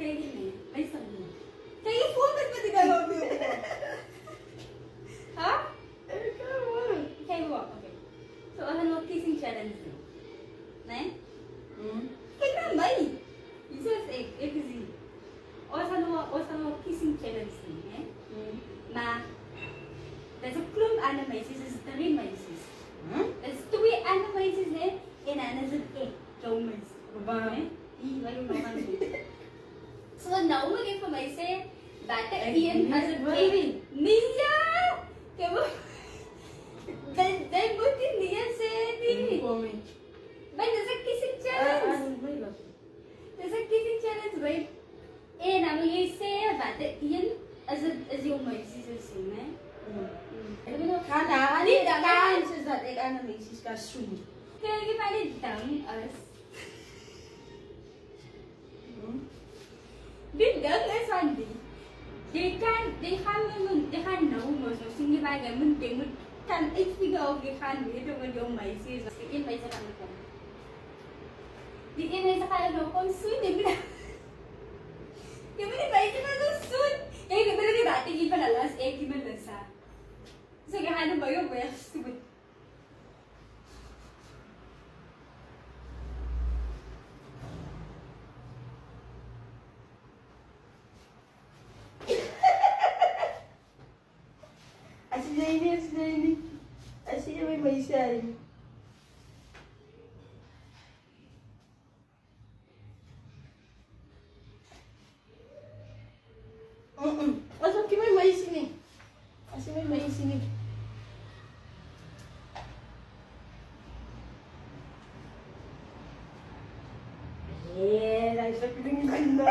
Kayak gini, may sabi. Kayak pumunta pa di ka lang mo. Hah? Ikaw. Kayak mo, okay. So, ano kissing challenge nih? Ne? Kayak nambay. Itu sih. Ano kissing challenge nih, eh? Na, there's a clump animations, there's three maces. There's three animations, eh? And there's an egg, Romans. Ba? Lalu naman. So now again for my say that Egg Ian as a what do you egg. mean? Nia! Kamu then what did Nia say? But there's a kissing challenge. There's a kissing challenge, right? And I'm gonna say that Ian as your my sister, eh? Kana, Di ano dagan. says that egg animations ka swing. Kaya gimana dumb us? They done as one day. They can't know most of the bagay mun they mun can figure out they can't wait over yung may sis. Sige may sa kanila ko. Di may sa kanila ko soon di ba? Di ba may sa soon? Kaya di ba ni dati iba na last iba na sa. Sige ano ba yung best to Asli may sign. Asal kita may sini. Asli may sini. Dah isa piling ganda.